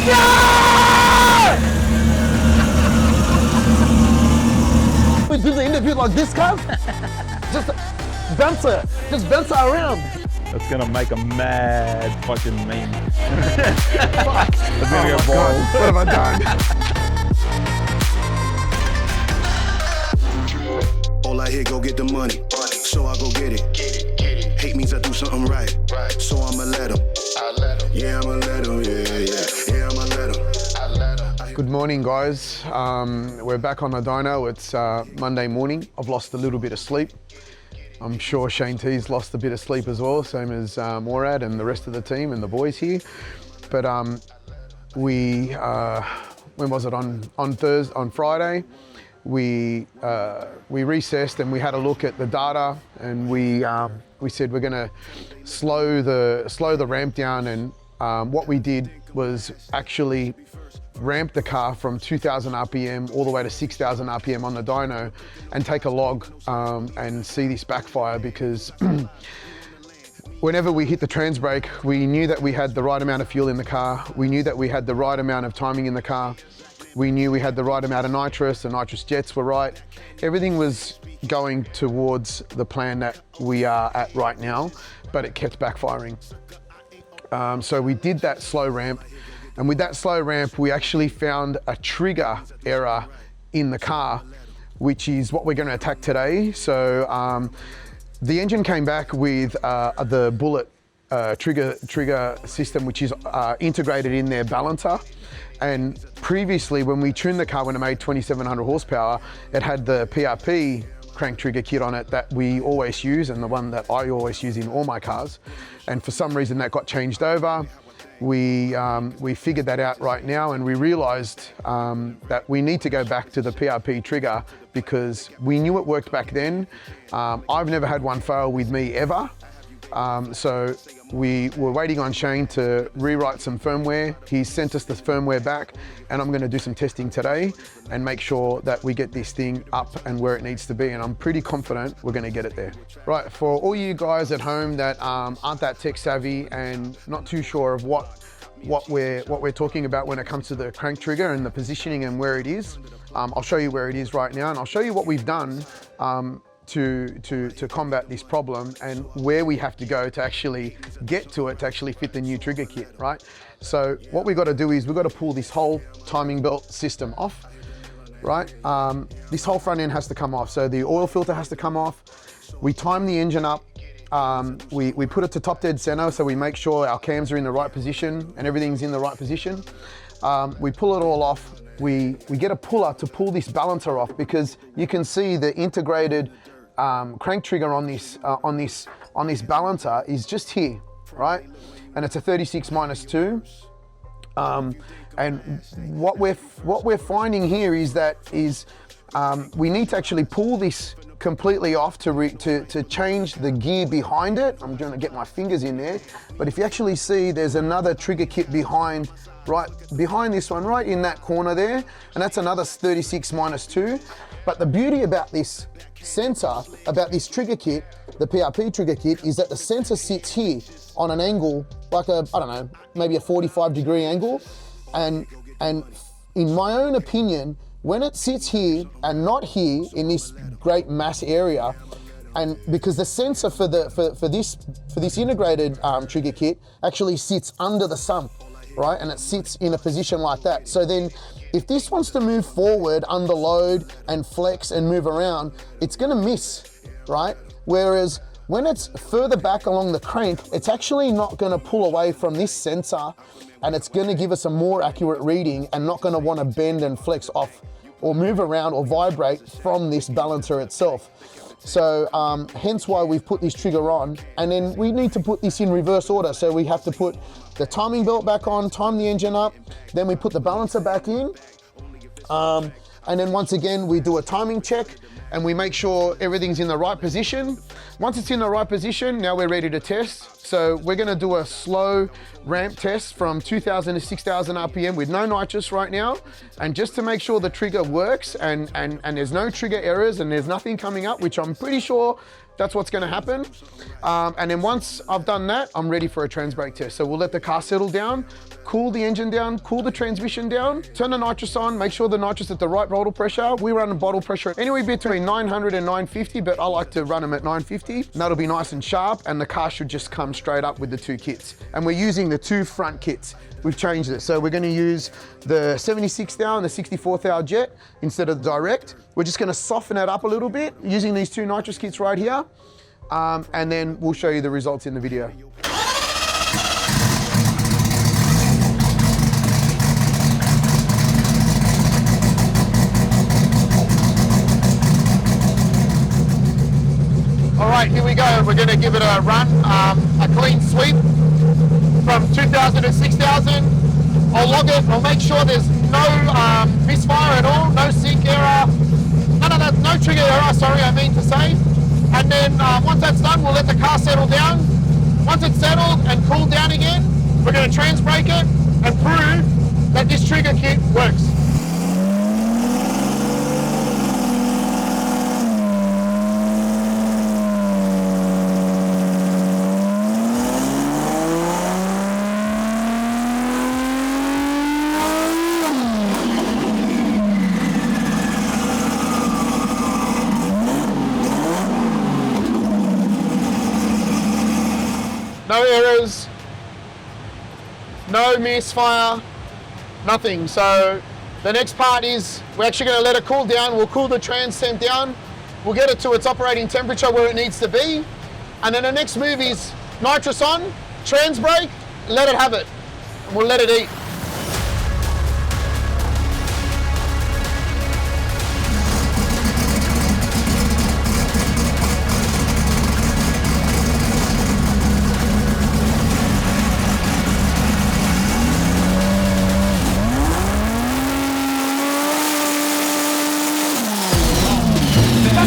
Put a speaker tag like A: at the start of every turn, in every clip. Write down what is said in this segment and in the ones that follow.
A: We do the interview like this, cuz? Just bounce her around.
B: That's gonna make a mad fucking meme. It's gonna go viral.
A: What have I done?
C: All I hear, go get the money. So I go get it. Hate means I do something right. So I'ma let him. Yeah, I'ma let him. Yeah, I'ma let him.
A: Good morning, guys. We're back on the dyno. It's Monday morning. I've lost a little bit of sleep. I'm sure Shane T's lost a bit of sleep as well, same as Morad and the rest of the team and the boys here. But when was it, on Friday, we recessed and we had a look at the data, and we said we're gonna slow the ramp down, and what we did was actually ramp the car from 2,000 RPM all the way to 6,000 RPM on the dyno and take a log and see this backfire, because whenever we hit the trans brake, we knew that we had the right amount of fuel in the car. We knew that we had the right amount of timing in the car. We knew we had the right amount of nitrous, the nitrous jets were right. Everything was going towards the plan that we are at right now, but it kept backfiring. So we did that slow ramp. And with that slow ramp, we actually found a trigger error in the car, which is what we're going to attack today. So the engine came back with the bullet trigger system, which is integrated in their balancer. And previously, when we tuned the car when it made 2,700 horsepower, it had the PRP crank trigger kit on it that we always use, and the one that I always use in all my cars. And for some reason, that got changed over. We figured that out right now, and we realized that we need to go back to the PRP trigger because we knew it worked back then. I've never had one fail with me ever. So we were waiting on Shane to rewrite some firmware. He sent us the firmware back, and I'm gonna do some testing today and make sure that we get this thing up and where it needs to be, and I'm pretty confident we're gonna get it there. Right, for all you guys at home that aren't that tech savvy and not too sure of what we're talking about when it comes to the crank trigger and the positioning and where it is, I'll show you where it is right now, and I'll show you what we've done to combat this problem and where we have to go to actually get to it to actually fit the new trigger kit, right? So what we've got to do is we've got to pull this whole timing belt system off, right? This whole front end has to come off. So the oil filter has to come off. We time the engine up. We put it to top dead center, so we make sure our cams are in the right position and everything's in the right position. We pull it all off. We get a puller to pull this balancer off, because you can see the integrated crank trigger on this balancer is just here, right? And it's a 36-2. And what we're finding here is that we need to actually pull this completely off to change the gear behind it. I'm trying to get my fingers in there, but if you actually see, there's another trigger kit behind, right behind this one, right in that corner there, and that's another 36-2. But the beauty about this sensor, about this trigger kit, the PRP trigger kit, is that the sensor sits here on an angle, like I don't know, maybe a 45-degree angle. And in my own opinion, when it sits here and not here in this great mass area, and because the sensor for this integrated trigger kit actually sits under the sump, right? And it sits in a position like that. So then if this wants to move forward under load and flex and move around, it's gonna miss, right? Whereas when it's further back along the crank, it's actually not gonna pull away from this sensor, and it's gonna give us a more accurate reading and not gonna wanna bend and flex off or move around or vibrate from this balancer itself. So hence why we've put this trigger on, and then we need to put this in reverse order. So we have to put the timing belt back on, time the engine up, then we put the balancer back in, and then once again we do a timing check and we make sure everything's in the right position. Once it's in the right position, now we're ready to test. So we're gonna do a slow ramp test from 2,000 to 6,000 RPM with no nitrous right now. And just to make sure the trigger works and there's no trigger errors and there's nothing coming up, which I'm pretty sure That's what's gonna happen. And then once I've done that, I'm ready for a trans brake test. So we'll let the car settle down, cool the engine down, cool the transmission down, turn the nitrous on, make sure the nitrous at the right bottle pressure. We run a bottle pressure anywhere between 900 and 950, but I like to run them at 950. And that'll be nice and sharp, and the car should just come straight up with the 2 kits. And we're using the 2 front kits. We've changed it. So we're gonna use the 76 thou and the 64 thou jet instead of the direct. We're just gonna soften it up a little bit using these 2 nitrous kits right here. And then we'll show you the results in the video. All right, here we go. We're gonna give it a run, a clean sweep from 2,000 to 6,000. I'll log it, I'll make sure there's no misfire at all, no sync error, none of that, no trigger error, sorry, I mean to say. And then once that's done, we'll let the car settle down. Once it's settled and cooled down again, we're gonna trans brake it and prove that this trigger kit works. No errors, no misfire, nothing. So the next part is we're actually going to let it cool down. We'll cool the trans temp down. We'll get it to its operating temperature where it needs to be. And then the next move is nitrous on, trans brake, let it have it. And we'll let it eat.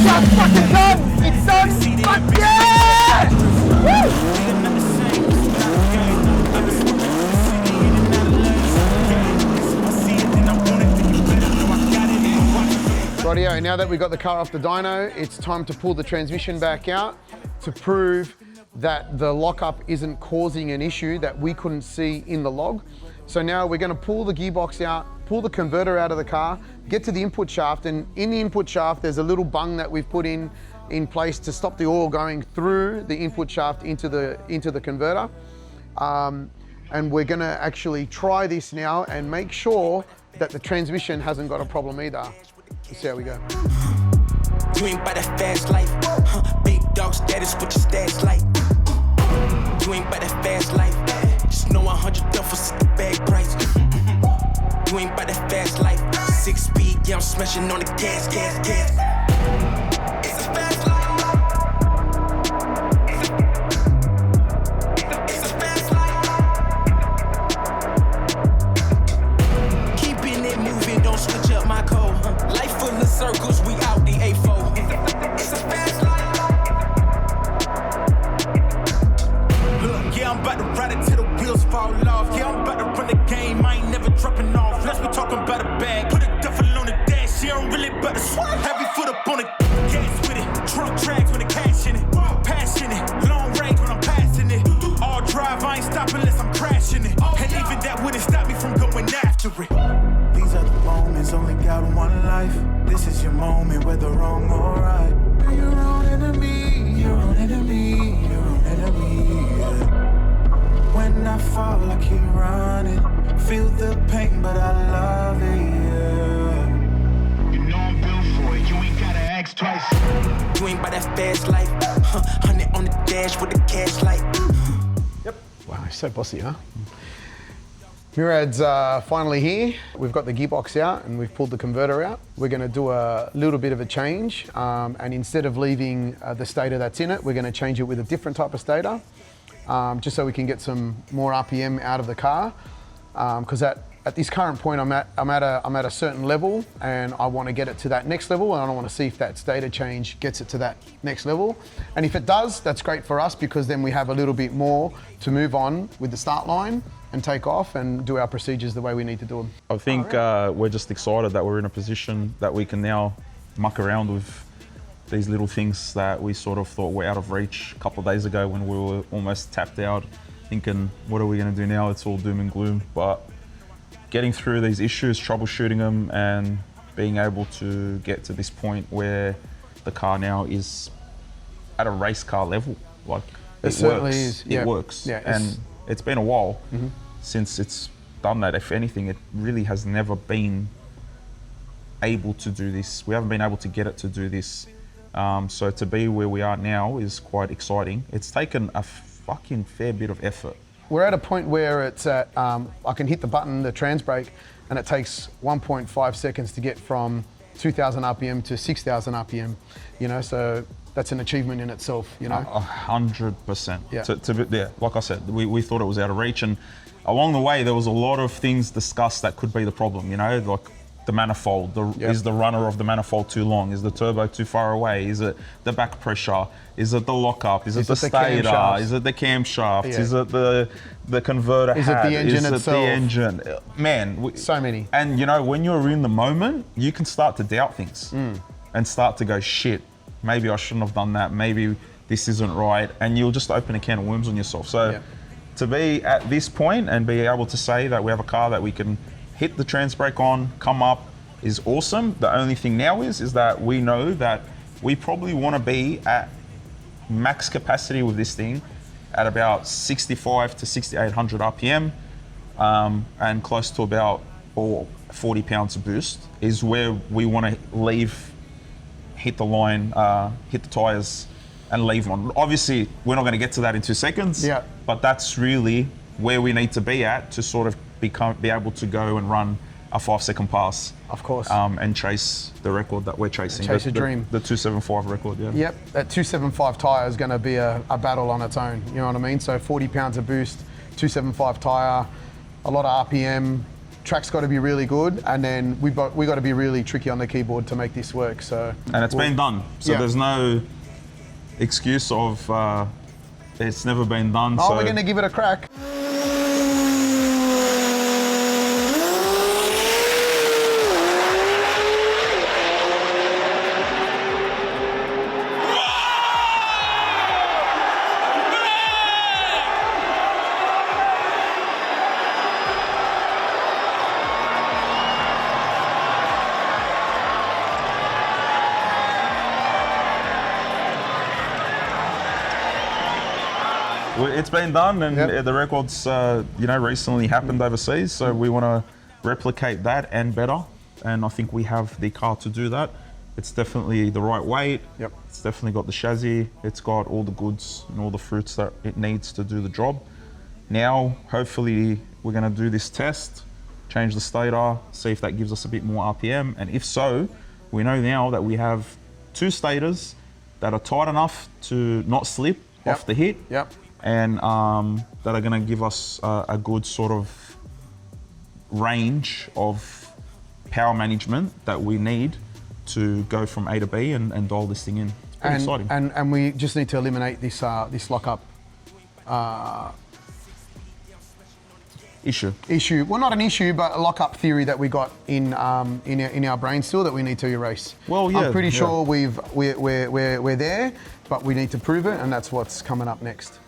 A: That's fucking done! It's done! Fuck yeah! Woo! Rightio, now that we got the car off the dyno, it's time to pull the transmission back out to prove that the lockup isn't causing an issue that we couldn't see in the log. So now we're going to pull the gearbox out, pull the converter out of the car, get to the input shaft, and in the input shaft there's a little bung that we've put in place to stop the oil going through the input shaft into the converter. And we're going to actually try this now and make sure that the transmission hasn't got a problem either. Let's see how we go.
D: You ain't by that fast life, big dog status, what your stats like. You ain't by that fast life, just know 100 duffels at the bag price. You ain't by that fast life, 6 speed, yeah, I'm smashing on the gas. It's a fast life. It's a fast life. Keeping it moving, don't switch up my code. Life full of circles, we out the A4. It's a fast life. Look, yeah, I'm about to ride it till the wheels fall off. Yeah, I'm about to run the game, I ain't never dropping off. Let's be talking about a bag, put a duffel on the dash. Yeah, I'm really about to swap. Heavy foot up on the gas with it. Trunk tracks with the cash in it. Passion it, long range when I'm passing it. All drive, I ain't stopping unless I'm crashing it. And even that wouldn't stop me from going after it.
E: These are the moments, only got one life. This is your moment, whether wrong or right. You're your own enemy, your own enemy, your own enemy. Yeah. When I fall, I keep running. Feel the pain, but I love it. Yeah.
C: You know I'm built for it, you ain't gotta ask twice.
D: You ain't by that fast life, 100 on the dash with the cash light.
A: Wow, he's so bossy, huh? Murad's finally here. We've got the gearbox out and we've pulled the converter out. We're going to do a little bit of a change, and instead of leaving the stator that's in it, we're going to change it with a different type of stator, just so we can get some more RPM out of the car. Because at this current point, I'm at a certain level, and I want to get it to that next level, and I want to see if that stator change gets it to that next level. And if it does, that's great for us, because then we have a little bit more to move on with the start line and take off and do our procedures the way we need to do them.
B: I think we're just excited that we're in a position that we can now muck around with these little things that we sort of thought were out of reach a couple of days ago when we were almost tapped out, thinking, what are we going to do now? It's all doom and gloom. But getting through these issues, troubleshooting them, and being able to get to this point where the car now is at a race car level. Like,
A: it certainly is.
B: It works. Yeah, and it's been a while since it's done that. If anything, it really has never been able to do this. We haven't been able to get it to do this. So to be where we are now is quite exciting. It's taken a fucking fair bit of effort.
A: We're at a point where it's at, I can hit the button, the trans brake, and it takes 1.5 seconds to get from 2,000 RPM to 6,000 RPM, you know, so that's an achievement in itself, you know.
B: 100%.
A: Yeah.
B: Yeah, like I said, we thought it was out of reach, and along the way there was a lot of things discussed that could be the problem, you know, like the manifold, is the runner of the manifold too long? Is the turbo too far away? Is it the back pressure? Is it the lockup? Is it the stator? Is it the camshaft?
A: Yeah.
B: Is it the converter
A: Is
B: hat?
A: it the engine
B: Is it
A: itself?
B: the engine? Man,
A: so many.
B: And you know, when you're in the moment, you can start to doubt things and start to go, shit, maybe I shouldn't have done that. Maybe this isn't right. And you'll just open a can of worms on yourself. So to be at this point and be able to say that we have a car that we can hit the trans brake on, come up, is awesome. The only thing now is that we know that we probably want to be at max capacity with this thing at about 65 to 6,800 RPM and close to about 40 pounds of boost is where we want to hit the line, hit the tyres and leave on. Obviously, we're not going to get to that in 2 seconds, but that's really where we need to be at to sort of be able to go and run a 5-second pass.
A: Of course.
B: And chase the record that we're chasing.
A: Chase a dream.
B: The 275 record, yeah.
A: Yep, that 275 tyre is going to be a battle on its own, you know what I mean? So 40 pounds of boost, 275 tyre, a lot of RPM, track's got to be really good, and then we got to be really tricky on the keyboard to make this work. So.
B: And it's been done, so there's no excuse of it's never been done.
A: Oh,
B: so
A: we're going to give it a crack.
B: It's been done, and the record's recently happened overseas, so we want to replicate that and better, and I think we have the car to do that. It's definitely the right weight.
A: Yep.
B: It's definitely got the chassis. It's got all the goods and all the fruits that it needs to do the job. Now, hopefully, we're going to do this test, change the stator, see if that gives us a bit more RPM, and if so, we know now that we have 2 stators that are tight enough to not slip off the hit.
A: Yep.
B: And that are going to give us a good sort of range of power management that we need to go from A to B and dial this thing in. It's pretty exciting.
A: And we just need to eliminate this this lockup
B: issue.
A: Well, not an issue, but a lockup theory that we got in our brain still that we need to erase.
B: Well, yeah,
A: I'm pretty sure we're there, but we need to prove it, and that's what's coming up next.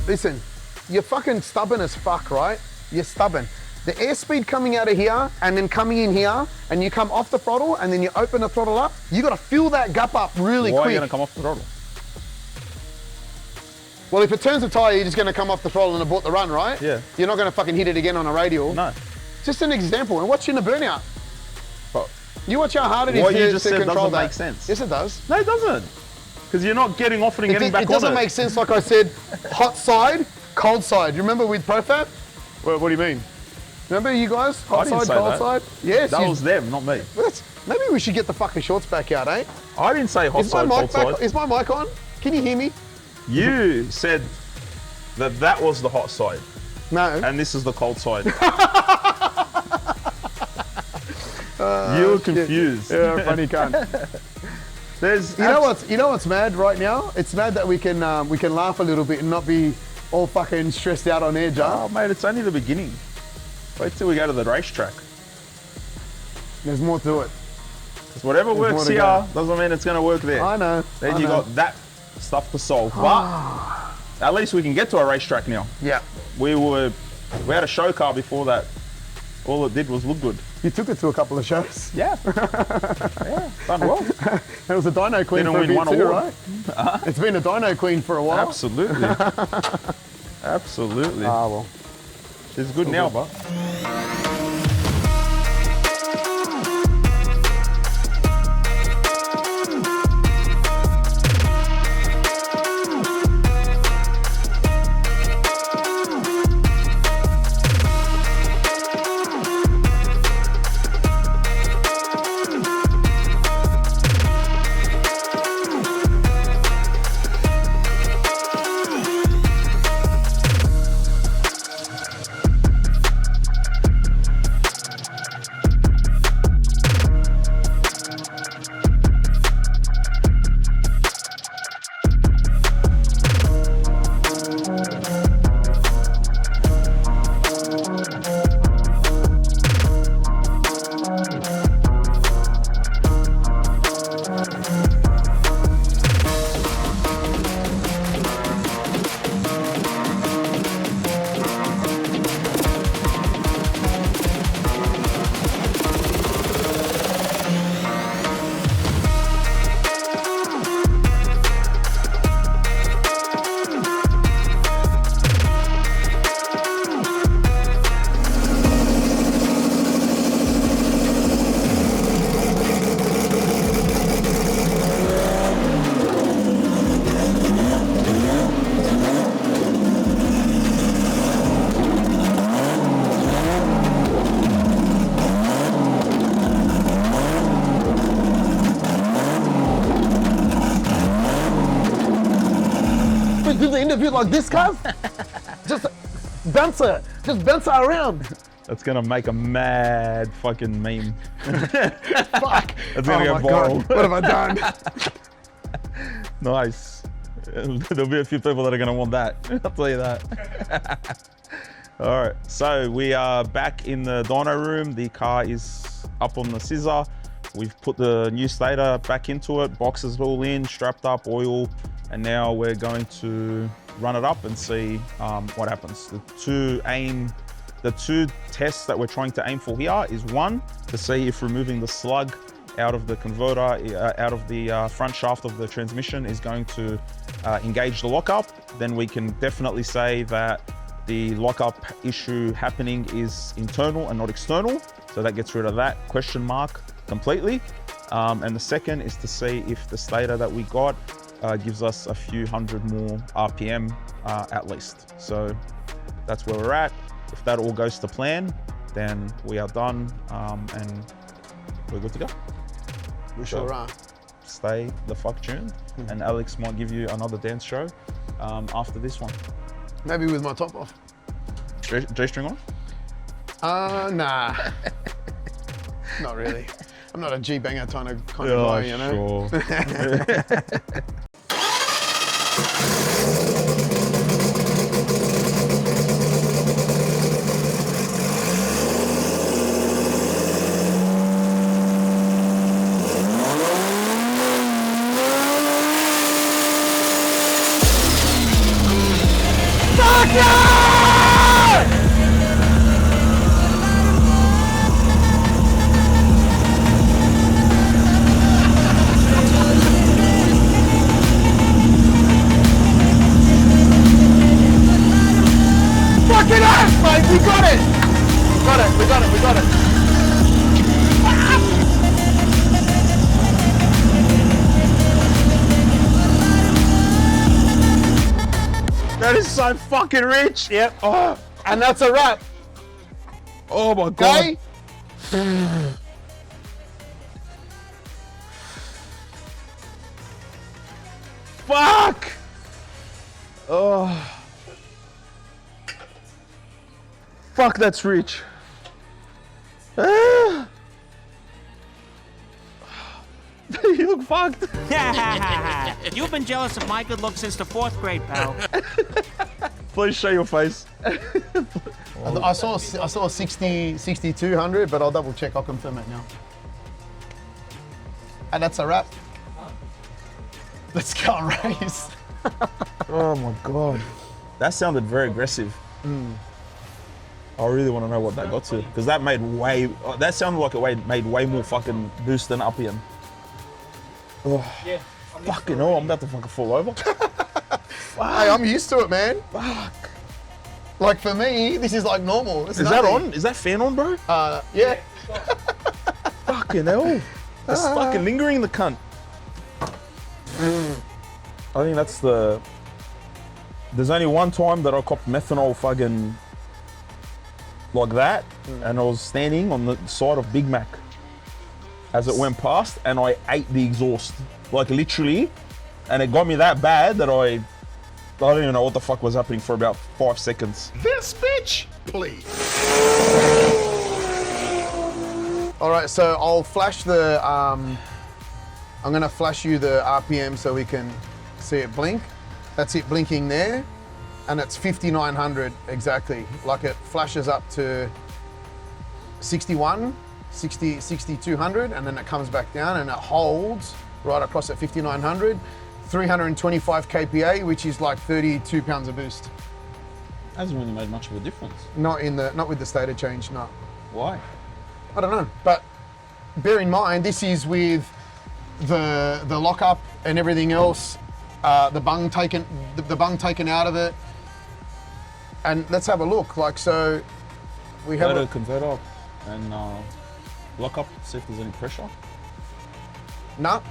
A: Listen, you're fucking stubborn as fuck, right? You're stubborn. The airspeed coming out of here and then coming in here, and you come off the throttle and then you open the throttle up, you gotta fill that gap up really quick.
B: Why are you gonna come off the throttle?
A: Well, if it turns the tyre, you're just gonna come off the throttle and abort the run, right?
B: Yeah.
A: You're not gonna fucking hit it again on a radial.
B: No.
A: Just an example, and watch in the burnout.
B: But
A: you watch how hard it is
B: what you
A: to
B: just said
A: control
B: doesn't
A: that.
B: Make sense.
A: Yes, it does.
B: No, it doesn't. Because you're not getting off it and getting back on it.
A: It doesn't make sense, like I said, hot side, cold side. You remember with ProFab? What do you mean? Remember you guys? Hot
B: I didn't
A: side,
B: say
A: cold
B: that.
A: side? Yes.
B: That was them, not me.
A: Maybe we should get the fucking shorts back out, eh?
B: I didn't say hot side, cold side.
A: Is my mic on? Can you hear me?
B: You said that was the hot side,
A: No.
B: and this is the cold side. You were confused.
A: Yeah, funny cunt. You know what's mad right now? It's mad that we can laugh a little bit and not be all fucking stressed out on edge. Huh?
B: Oh, mate, it's only the beginning. Wait till we go to the racetrack.
A: There's more to it.
B: Because whatever works here doesn't mean it's going to work there.
A: I know.
B: Then you got that stuff to solve. But at least we can get to a racetrack now.
A: Yeah.
B: We had a show car before that. All it did was look good.
A: You took it to a couple of shows.
B: Yeah. Yeah, done well.
A: It was a dyno queen
B: Didn't
A: for a
B: win
A: bit
B: one
A: too,
B: award.
A: right? It's been a dyno queen for a while.
B: Absolutely. Absolutely.
A: Ah, well.
B: It's good now, but.
A: Do the interview like this, cuz? Just bounce her around.
B: That's gonna make a mad fucking meme.
A: Fuck.
B: That's gonna go
A: my
B: viral.
A: God. What have I done?
B: Nice. There'll be a few people that are gonna want that. I'll tell you that. All right, so we are back in the dyno room. The car is up on the scissor. We've put the new stator back into it, boxes all in, strapped up, oil, and now we're going to run it up and see what happens. The two tests that we're trying to aim for here is one, to see if removing the slug out of the converter, out of the front shaft of the transmission is going to engage the lockup. Then we can definitely say that the lockup issue happening is internal and not external. So that gets rid of that question mark completely. And the second is to see if the stator that we got gives us a few hundred more RPM at least. So that's where we're at. If that all goes to plan, then we are done and we're good to go.
A: We sure are.
B: Stay the fuck tuned, and Alex might give you another dance show after this one.
A: Maybe with my top off.
B: G-string on?
A: Nah. Not really. I'm not a G-banger kind of guy, you know?
B: Sure.
A: Fucking ass, mate! We got it! We got it.
B: That is so fucking rich.
A: Yep. Oh, and that's a wrap.
B: Oh my God.
A: Okay?
B: Fuck! Oh. Fuck, that's rich. Ah. You look fucked.
F: You've been jealous of my good looks since the 4th grade, pal.
B: Please show your face.
A: I saw 6200, but I'll double check. I'll confirm it now. And that's a wrap. Let's go and race.
B: Oh my God. That sounded very aggressive. I really want to know what that got to, because that that sounded like it made way more fucking boost than Appian. Oh, yeah, fucking hell, I'm about to fucking fall over.
A: Hey, I'm used to it, man. Fuck. Like for me, this is like normal.
B: Is that on? Is that fan on, bro?
A: Yeah.
B: Fucking hell. That's fucking lingering in the cunt. I think that's there's only one time that I copped methanol fucking like that, and I was standing on the side of Big Mac as it went past, and I ate the exhaust, like literally, and it got me that bad that I don't even know what the fuck was happening for about 5 seconds.
A: This bitch, please. All right, so I'll flash the, I'm gonna flash you the RPM so we can see it blink. That's it blinking there. And it's 5,900 exactly. Like it flashes up to 61, 60, 6,200, and then it comes back down and it holds right across at 5,900. 325 kPa, which is like 32 pounds of boost.
B: Hasn't really made much of a difference.
A: Not with the stator change, no.
B: Why?
A: I don't know, but bear in mind, this is with the lockup and everything else, the bung taken out of it. And let's have a look. Like, so we have
B: a converter and lock up, see if there's any pressure.
A: No.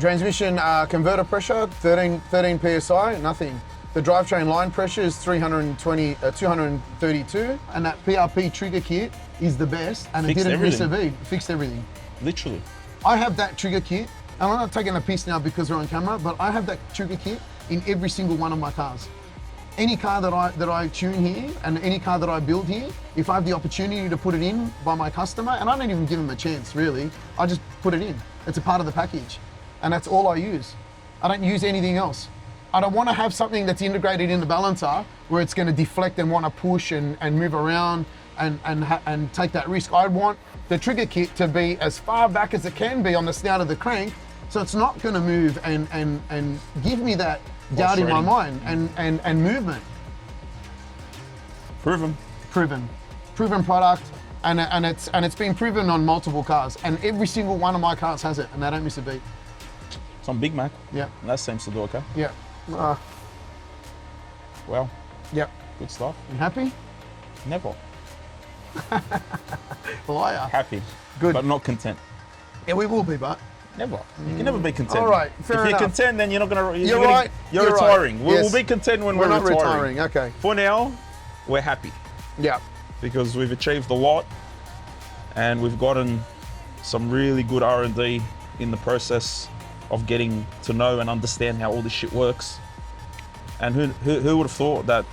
A: Transmission converter pressure, 13 PSI, nothing. The drivetrain line pressure is 232, and that PRP trigger kit is the best, and
B: Fixed
A: it didn't miss a
B: everything.
A: beat. Fixed everything.
B: Literally.
A: I have that trigger kit, and I'm not taking a piss now because we're on camera, but I have that trigger kit in every single one of my cars. Any car that I tune here and any car that I build here, if I have the opportunity to put it in by my customer, and I don't even give them a chance really, I just put it in. It's a part of the package, and that's all I use. I don't use anything else. I don't want to have something that's integrated in the balancer where it's going to deflect and want to push and move around and take that risk. I want the trigger kit to be as far back as it can be on the snout of the crank, so it's not going to move and give me that doubt in my mind and movement.
B: Proven
A: product, and it's been proven on multiple cars, and every single one of my cars has it, and they don't miss a beat.
B: It's on Big Mac.
A: Yeah.
B: And that seems to do okay.
A: Yeah.
B: Well,
A: yeah.
B: good stuff.
A: You happy?
B: Never.
A: Liar.
B: Happy.
A: Good.
B: But not content.
A: Yeah, we will be, but
B: never. You can never be content.
A: All right, fair
B: if
A: enough.
B: you're content, then you're not going to.
A: You're right.
B: You're
A: You're
B: retiring.
A: right.
B: We'll
A: Yes.
B: be content when
A: We're
B: we're
A: not retiring. Okay.
B: For now, we're happy
A: Yeah.
B: because we've achieved a lot, and we've gotten some really good R&D in the process of getting to know and understand how all this shit works. And who would have thought that?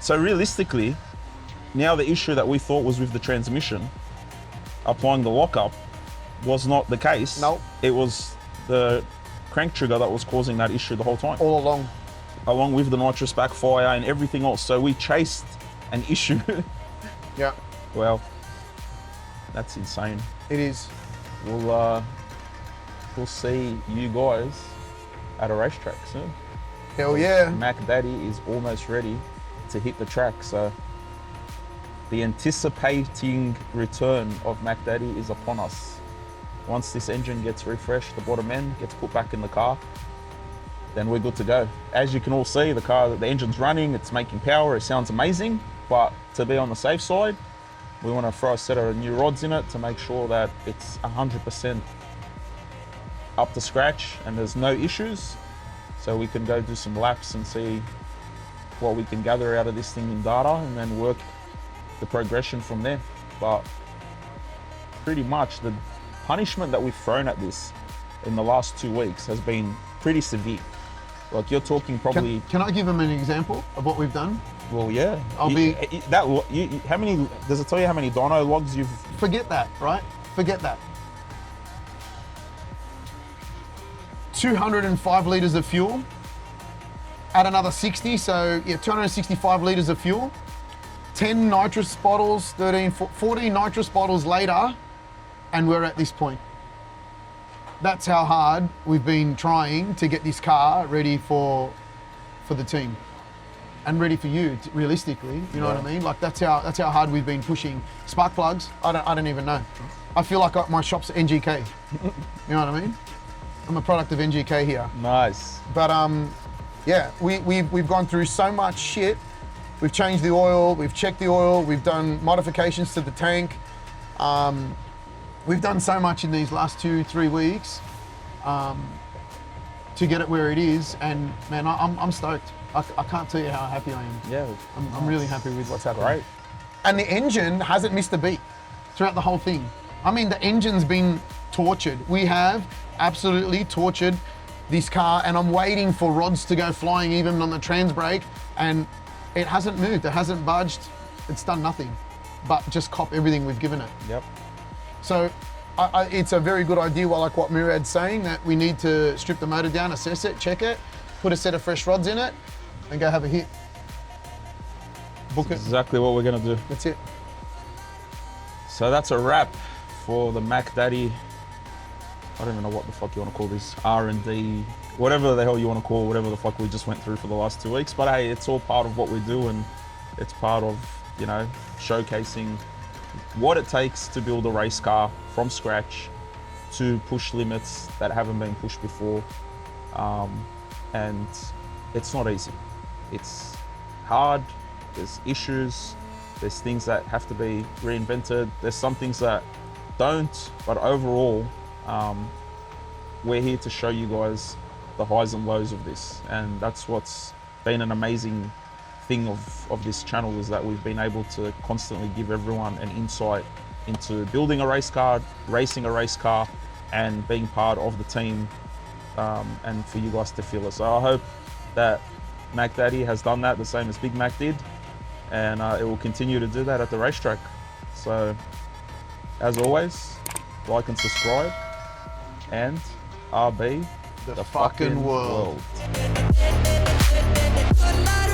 B: So realistically, now the issue that we thought was with the transmission, applying the lockup, was not the case.
A: Nope.
B: It was the crank trigger that was causing that issue the whole time,
A: All along.
B: along with the nitrous backfire and everything else. So we chased an issue.
A: Yeah.
B: Well, that's insane.
A: It is.
B: We'll see you guys at a racetrack soon.
A: Hell yeah.
B: Makddy is almost ready to hit the track, so the anticipating return of Makddy is upon us. Once this engine gets refreshed, the bottom end gets put back in the car, then we're good to go. As you can all see, the engine's running, it's making power, it sounds amazing, but to be on the safe side, we want to throw a set of new rods in it to make sure that it's 100% up to scratch and there's no issues, so we can go do some laps and see what we can gather out of this thing in data and then work the progression from there. But pretty much the punishment that we've thrown at this in the last 2 weeks has been pretty severe. Like, you're talking probably...
A: Can I give them an example of what we've done?
B: Well, yeah.
A: How
B: many? Does it tell you how many dyno logs you've?
A: Forget that, right? Forget that. 205 litres of fuel. Add another 60, so yeah, 265 litres of fuel. 10 nitrous bottles, 14 nitrous bottles later, and we're at this point. That's how hard we've been trying to get this car ready for the team. And ready for you, realistically, you know what I mean? Like that's how hard we've been pushing. Spark plugs, I don't even know. I feel like my shop's NGK. You know what I mean? I'm a product of NGK here.
B: Nice.
A: But yeah, we've gone through so much shit. We've changed the oil, we've checked the oil, we've done modifications to the tank. We've done so much in these last 2-3 weeks to get it where it is, and man, I'm stoked. I can't tell you how happy I am.
B: Yeah.
A: I'm really happy with what's happening.
B: Great.
A: And the engine hasn't missed a beat throughout the whole thing. I mean, the engine's been tortured. We have absolutely tortured this car, and I'm waiting for rods to go flying even on the trans brake, and it hasn't moved, it hasn't budged, it's done nothing but just cop everything we've given it.
B: Yep.
A: So it's a very good idea, like what Murad's saying, that we need to strip the motor down, assess it, check it, put a set of fresh rods in it, and go have a hit. Book it.
B: Exactly what we're gonna do.
A: That's it.
B: So that's a wrap for the Makddy. I don't even know what the fuck you want to call this, R&D, whatever the hell you want to call whatever the fuck we just went through for the last 2 weeks. But hey, it's all part of what we do, and it's part of, you know, showcasing what it takes to build a race car from scratch, to push limits that haven't been pushed before. And it's not easy. It's hard, there's issues, there's things that have to be reinvented, there's some things that don't, but overall, we're here to show you guys the highs and lows of this, and that's what's been an amazing thing of this channel, is that we've been able to constantly give everyone an insight into building a race car, racing a race car, and being part of the team, and for you guys to feel it. So I hope that Makddy has done that the same as Big Mac did, and it will continue to do that at the racetrack. So as always, like and subscribe, and RB
A: The fucking world.
G: Good night,